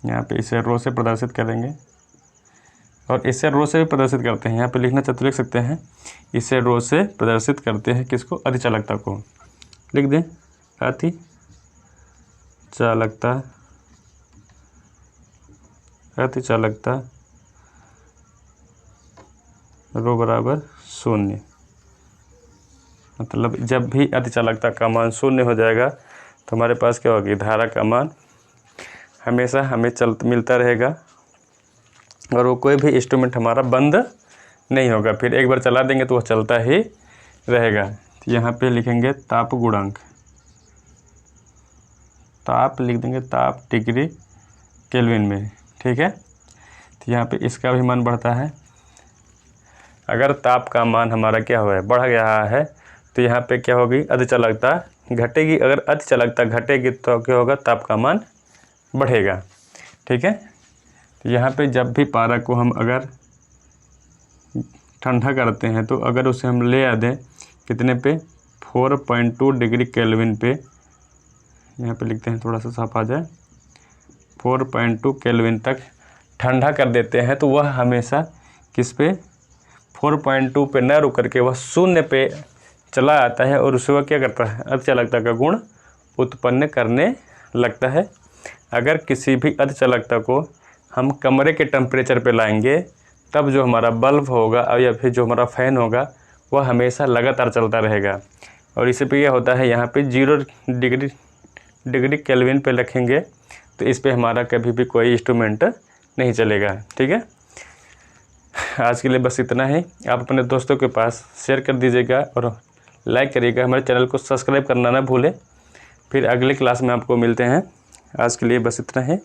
यहाँ पे इसे रो से प्रदर्शित करेंगे और इसे रो से भी प्रदर्शित करते हैं। यहाँ पे लिखना चाहते लिख सकते हैं, इसे रो से प्रदर्शित करते हैं। किसको? अतिचालकता को। लिख दें अतिचालकता रो बराबर शून्य। मतलब जब भी अतिचालकता का मान शून्य हो जाएगा तो हमारे पास क्या होगी? धारा का मान हमेशा हमें मिलता रहेगा और वो कोई भी इंस्ट्रूमेंट हमारा बंद नहीं होगा। फिर एक बार चला देंगे तो वह चलता ही रहेगा। तो यहाँ पे लिखेंगे ताप गुणांक, ताप लिख देंगे, ताप डिग्री केल्विन में। ठीक है, तो यहाँ पे इसका भी मान बढ़ता है। अगर ताप का मान हमारा क्या हुआ है, बढ़ गया है, तो यहाँ पे क्या होगी, अधिचालकता घटेगी। अगर अधिचालकता घटेगी तो क्या होगा, ताप का मान बढ़ेगा। ठीक है, तो यहाँ पे जब भी पारा को हम अगर ठंडा करते हैं तो अगर उसे हम ले आ दें कितने पे, 4.2 डिग्री केल्विन पे, यहाँ पे लिखते हैं थोड़ा सा साफ आ जाए, 4.2 केल्विन तक ठंडा कर देते हैं, तो वह हमेशा किस पे, 4.2 पे न रुक करके वह 0 पे चला आता है और उसे वह क्या करता है, अधिचालकता का गुण उत्पन्न करने लगता है। अगर किसी भी अधिचालकता को हम कमरे के टेम्परेचर पे लाएंगे तब जो हमारा बल्ब होगा या फिर जो हमारा फ़ैन होगा वह हमेशा लगातार चलता रहेगा। और इसी पे यह होता है, यहाँ पे 0 डिग्री केल्विन पे रखेंगे तो इस पे हमारा कभी भी कोई इंस्ट्रूमेंट नहीं चलेगा। ठीक है, आज के लिए बस इतना ही। आप अपने दोस्तों के पास शेयर कर दीजिएगा और लाइक करिएगा। हमारे चैनल को सब्सक्राइब करना ना भूलें। फिर अगले क्लास में आपको मिलते हैं। आज के लिए बस इतना ही।